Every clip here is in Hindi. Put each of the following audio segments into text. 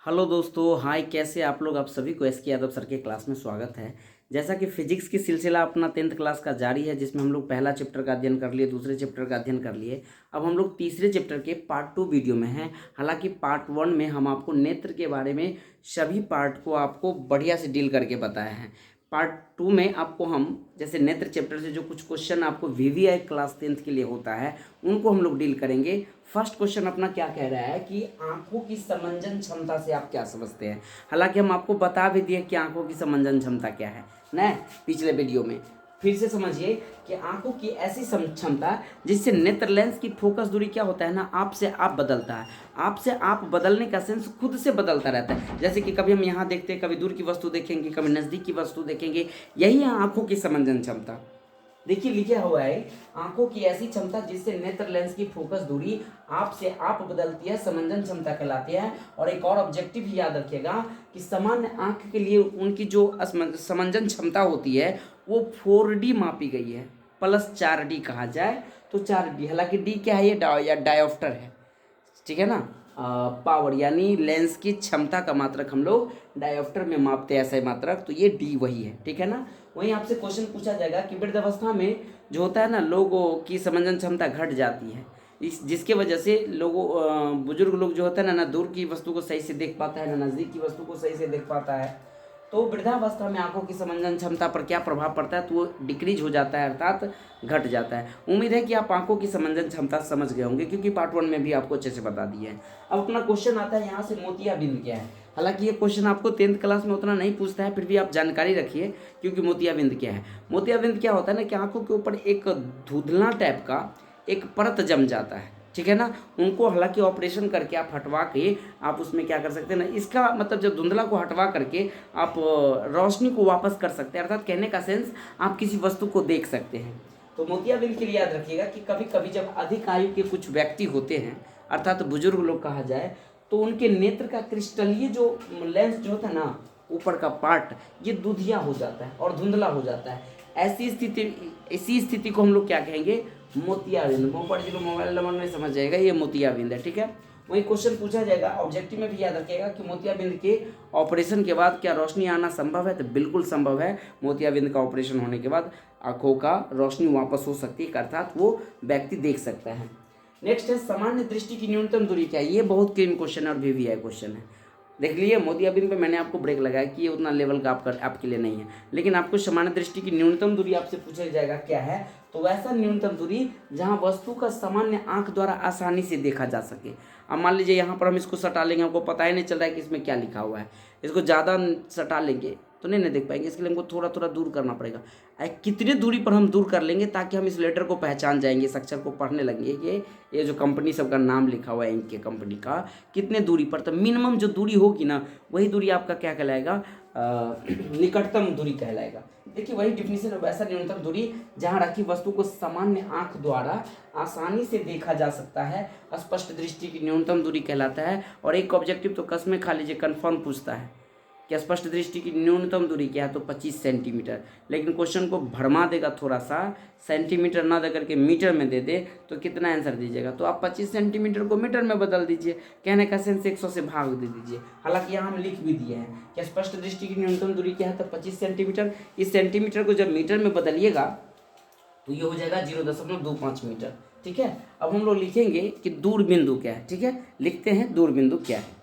हेलो दोस्तों, हाय। कैसे आप लोग? आप सभी को एस के यादव सर के क्लास में स्वागत है। जैसा कि फिजिक्स की सिलसिला अपना 10th क्लास का जारी है, जिसमें हम लोग पहला चैप्टर का अध्ययन कर लिए, दूसरे चैप्टर का अध्ययन कर लिए। अब हम लोग तीसरे चैप्टर के पार्ट 2 वीडियो में हैं। हालांकि पार्ट 1 में हम आपको नेत्र के बारे में सभी पार्ट को आपको बढ़िया से डील करके बताए हैं। पार्ट 2 में आपको हम जैसे नेत्र चैप्टर से जो कुछ क्वेश्चन आपको वीवीआई क्लास 10th के लिए होता है उनको हम लोग डील करेंगे। फर्स्ट क्वेश्चन अपना क्या कह रहा है कि आंखों की समंजन क्षमता से आप क्या समझते हैं। हालांकि हम आपको बता भी दिए कि आंखों की समंजन क्षमता क्या है ना, पिछले वीडियो में। फिर से समझिए कि आंखों की ऐसी क्षमता जिससे नेत्र लेंस की फोकस दूरी क्या होता है ना, आप से आप बदलता है। आप से आप बदलने का सेंस खुद से बदलता रहता है। जैसे कि कभी हम यहाँ देखते हैं, कभी दूर की वस्तु देखेंगे, कभी नज़दीक की वस्तु देखेंगे। यही है आंखों की समंजन क्षमता। देखिए लिखा हुआ है, आंखों की ऐसी क्षमता जिससे नेत्र लेंस की फोकस दूरी आप से आप बदलती है, समंजन क्षमता कहलाती है। और एक और ऑब्जेक्टिव ही याद रखिएगा कि सामान्य आंख के लिए उनकी जो समंजन क्षमता होती है वो 4D मापी गई है, प्लस 4D कहा जाए तो 4D। हालांकि डी क्या है, ये डायोप्टर है, ठीक है ना। पावर यानी लेंस की क्षमता का मात्रक हम लोग डायोप्टर में मापते हैं, ऐसा मात्रक, तो ये डी वही है, ठीक है ना। वहीं आपसे क्वेश्चन पूछा जाएगा कि वृद्धावस्था में जो होता है ना, लोगों की समंजन क्षमता घट जाती है, इस जिसके वजह से लोगों बुजुर्ग लोग जो होता है ना दूर की वस्तु को सही से देख पाता है, ना नज़दीक की वस्तु को सही से देख पाता है। तो वृद्धावस्था में आंखों की समंजन क्षमता पर क्या प्रभाव पड़ता है, तो वो डिक्रीज हो जाता है, अर्थात घट जाता है। उम्मीद है कि आप आंखों की समंजन क्षमता समझ गए होंगे, क्योंकि पार्ट 1 में भी आपको अच्छे से बता दिए है। अब अपना क्वेश्चन आता है यहाँ से, मोतियाबिंद क्या है। हालांकि ये क्वेश्चन आपको 10th क्लास में उतना नहीं पूछता है, फिर भी आप जानकारी रखिए, क्योंकि मोतियाबिंद क्या है। मोतियाबिंद क्या होता है ना कि आंखों के ऊपर एक धुंधला टाइप का एक परत जम जाता है, ठीक है ना। उनको हालांकि ऑपरेशन करके आप हटवा के आप उसमें क्या कर सकते हैं ना, इसका मतलब जब धुंधला को हटवा करके आप रोशनी को वापस कर सकते हैं, अर्थात कहने का सेंस आप किसी वस्तु को देख सकते हैं। तो मोतियाबिंद के लिए याद रखिएगा कि कभी कभी जब अधिक आयु के कुछ व्यक्ति होते हैं, अर्थात बुजुर्ग लोग कहा जाए, तो उनके नेत्र का क्रिस्टलीय जो लेंस जो होता है ना, ऊपर का पार्ट, ये दुधिया हो जाता है और धुंधला हो जाता है। इसी स्थिति को हम लोग क्या कहेंगे, मोतियाबिंद। मोबाइल नंबर में समझ जाएगा, ये मोतियाबिंद है, ठीक है। वही क्वेश्चन पूछा जाएगा ऑब्जेक्टिव में भी, याद रखिएगा कि मोतियाबिंद के ऑपरेशन के बाद क्या रोशनी आना संभव है, तो बिल्कुल संभव है। मोतियाबिंद का ऑपरेशन होने के बाद आंखों का रोशनी वापस हो सकती है, अर्थात वो व्यक्ति देख सकता है। नेक्स्ट है, सामान्य दृष्टि की न्यूनतम दूरी क्या है। ये बहुत क्रीम क्वेश्चन है और वीवीआई क्वेश्चन है। देख लीजिए, मोतियाबिंद पे मैंने आपको ब्रेक लगाया कि ये उतना लेवल का आपके लिए नहीं है, लेकिन आपको सामान्य दृष्टि की न्यूनतम दूरी आपसे पूछा जाएगा क्या है, तो वैसा न्यूनतम दूरी जहां वस्तु का सामान्य आंख द्वारा आसानी से देखा जा सके। अब मान लीजिए यहाँ पर हम इसको सटा लेंगे, हमको पता ही नहीं चल रहा है कि इसमें क्या लिखा हुआ है। इसको ज़्यादा सटा लेंगे तो नहीं देख पाएंगे, इसके लिए हमको थोड़ा थोड़ा दूर करना पड़ेगा। कितनी दूरी पर हम दूर कर लेंगे ताकि हम इस लेटर को पहचान जाएंगे, इस अक्षर को पढ़ने लगेंगे कि ये जो कंपनी सबका नाम लिखा हुआ है इनके कंपनी का, कितने दूरी पर। तो मिनिमम जो दूरी होगी ना, वही दूरी आपका क्या कहलाएगा, निकटतम दूरी कहलाएगा। देखिए वही डिफिनीशन है, वैसा न्यूनतम दूरी जहाँ रखी वस्तु को सामान्य आंख द्वारा आसानी से देखा जा सकता है, स्पष्ट दृष्टि की न्यूनतम दूरी कहलाता है। और एक ऑब्जेक्टिव तो कसमें खा लीजिए, कन्फर्म पूछता है कि स्पष्ट दृष्टि की न्यूनतम दूरी क्या है, तो 25 सेंटीमीटर। लेकिन क्वेश्चन को भरमा देगा थोड़ा सा, सेंटीमीटर ना दे करके मीटर में दे दे, तो कितना आंसर दीजिएगा, तो आप 25 सेंटीमीटर को मीटर में बदल दीजिए, कहने का सेंस 100 से भाग दे दीजिए। हालांकि यहाँ हम लिख भी दिए हैं कि स्पष्ट दृष्टि की न्यूनतम दूरी क्या है, तो 25 सेंटीमीटर। इस सेंटीमीटर को जब मीटर में बदलिएगा तो ये हो जाएगा 0.25 मीटर, ठीक है। अब हम लोग लिखेंगे कि दूर बिंदु क्या है, ठीक है। लिखते हैं दूर बिंदु क्या है।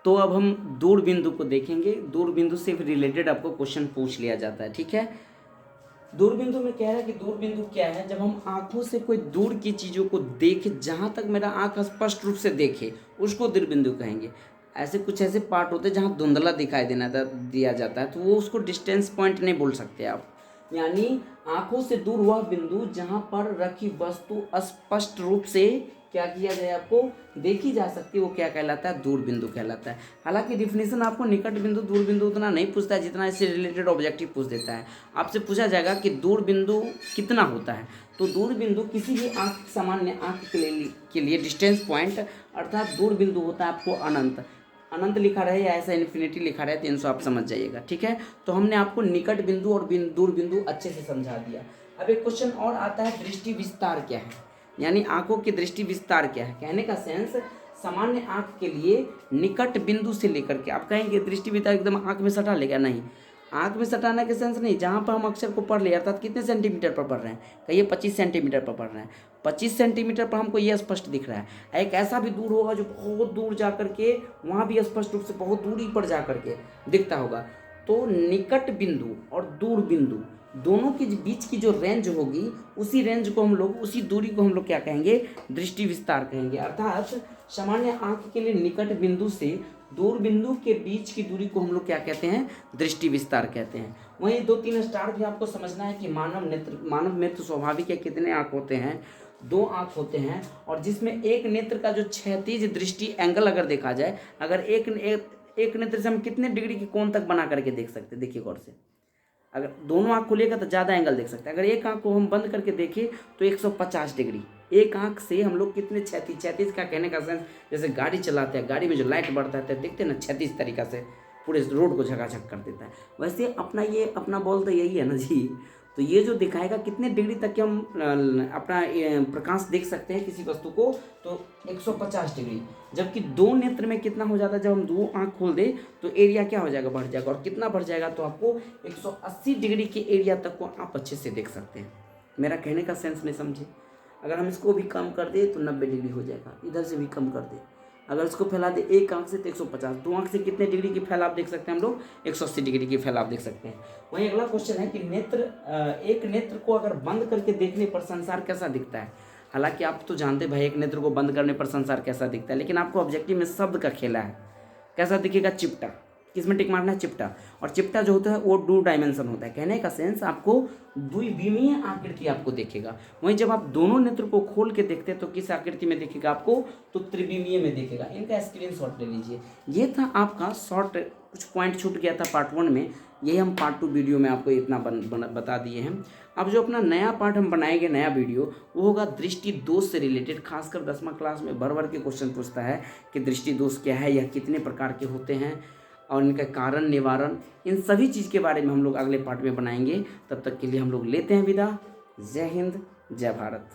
तो अब हम दूर बिंदु को देखेंगे। दूर बिंदु से रिलेटेड आपको क्वेश्चन पूछ लिया जाता है, ठीक है। दूर बिंदु में कह रहा है कि दूर बिंदु क्या है, जब हम आंखों से कोई दूर की चीज़ों को देखे, जहाँ तक मेरा आंख स्पष्ट रूप से देखे, उसको दूर बिंदु कहेंगे। ऐसे पार्ट होते हैं जहाँ धुंधला दिखाई दिया जाता है, तो वो उसको डिस्टेंस पॉइंट नहीं बोल सकते आप। यानी आंखों से दूर वह बिंदु जहाँ पर रखी वस्तु स्पष्ट रूप से क्या किया जाए, आपको देखी जा सकती है, वो क्या कहलाता है, दूर बिंदु कहलाता है। हालांकि डिफिनेशन आपको निकट बिंदु दूर बिंदु उतना नहीं पूछता है जितना इससे रिलेटेड ऑब्जेक्टिव पूछ देता है। आपसे पूछा जाएगा कि दूर बिंदु कितना होता है, तो दूर बिंदु किसी भी आंख, सामान्य आंख के लिए डिस्टेंस पॉइंट, अर्थात दूर बिंदु होता है आपको अनंत। अनंत लिखा रहे या ऐसा इन्फिनिटी लिखा रहे, 300 आप समझ जाइएगा, ठीक है। तो हमने आपको निकट बिंदु और दूर बिंदु अच्छे से समझा दिया। अब एक क्वेश्चन और आता है, दृष्टि विस्तार क्या है, यानी आंखों की दृष्टि विस्तार क्या है। कहने का सेंस सामान्य आंख के लिए निकट बिंदु से लेकर के, आप कहेंगे दृष्टि विस्तार एकदम आंख में सटा लेगा, नहीं, आंख में सटाने के सेंस नहीं, जहाँ पर हम अक्षर को पढ़ ले अर्थात कितने सेंटीमीटर पर पढ़ रहे हैं, कहिए 25 सेंटीमीटर पर पढ़ रहे हैं, 25 सेंटीमीटर पर हमको ये स्पष्ट दिख रहा है। एक ऐसा भी दूर होगा जो बहुत दूर जा करके वहाँ भी स्पष्ट रूप से बहुत दूरी पर जा करके दिखता होगा। तो निकट बिंदु और दूर बिंदु दोनों के बीच की जो रेंज होगी उसी रेंज को हम लोग, उसी दूरी को हम लोग क्या कहेंगे, दृष्टि विस्तार कहेंगे। अर्थात सामान्य आंख के लिए निकट बिंदु से दूर बिंदु के बीच की दूरी को हम लोग क्या कहते हैं, दृष्टि विस्तार कहते हैं। वहीं 2-3 स्टार भी आपको समझना है कि मानव नेत्र स्वाभाविक है, कितने आंख होते हैं, 2 आंख होते हैं, और जिसमें एक नेत्र का जो क्षैतिज दृष्टि एंगल अगर देखा जाए, अगर एक नेत्र से हम कितने डिग्री के कोण तक बना करके देख सकते हैं, देखिए गौर से, अगर दोनों आंख खुलेगा तो ज़्यादा एंगल देख सकते हैं। अगर एक आंख को हम बंद करके देखें तो 150 डिग्री, एक आंख से हम लोग कितने क्षैतिज का कहने का सेंस, जैसे गाड़ी चलाते हैं, गाड़ी में जो लाइट बढ़ता है देखते हैं ना, क्षैतिज तरीका से पूरे रोड को झकाझक कर देता है, वैसे अपना बॉल तो यही है ना जी। तो ये जो दिखाएगा कितने डिग्री तक के हम अपना प्रकाश देख सकते हैं किसी वस्तु को, तो 150 डिग्री। जबकि 2 नेत्र में कितना हो जाता है, जब हम 2 आंख खोल दे तो एरिया क्या हो जाएगा, बढ़ जाएगा, और कितना बढ़ जाएगा, तो आपको 180 डिग्री के एरिया तक को आप अच्छे से देख सकते हैं। मेरा कहने का सेंस नहीं समझे। अगर हम इसको भी कम कर दे तो 90 डिग्री हो जाएगा, इधर से भी कम कर दे, अगर इसको फैला दे एक आंख से तो 150, 2 आंख से कितने डिग्री की फैलाव देख सकते हैं हम लोग, 180 डिग्री की फैलाव देख सकते हैं। वहीं अगला क्वेश्चन है कि एक नेत्र को अगर बंद करके देखने पर संसार कैसा दिखता है। हालांकि आप तो जानते भाई एक नेत्र को बंद करने पर संसार कैसा दिखता है, लेकिन आपको ऑब्जेक्टिव में शब्द का खेला है, कैसा दिखेगा, चिपटा, किसमें टिक मारना है, चिपटा, और चिपटा जो होता है वो 2 डायमेंशन होता है, कहने का सेंस आपको द्विविमीय आकृति आपको देखेगा। वहीं जब आप दोनों नेत्र को खोल के देखते हैं तो किस आकृति में देखेगा आपको, तो त्रिविमीय में देखेगा। इनका स्क्रीनशॉट ले लीजिए। ये था आपका शॉर्ट, कुछ पॉइंट छूट गया था पार्ट 1 में, यही हम पार्ट 2 वीडियो में आपको इतना बता दिए हैं। अब जो अपना नया पार्ट हम बनाएंगे, नया वीडियो, वो होगा दृष्टि दोष से रिलेटेड। खासकर 10वां क्लास में भर के क्वेश्चन पूछता है कि दृष्टि दोष क्या है, यह कितने प्रकार के होते हैं और इनका कारण, निवारण, इन सभी चीज़ के बारे में हम लोग अगले पार्ट में बनाएंगे। तब तक के लिए हम लोग लेते हैं विदा। जय हिंद, जय भारत।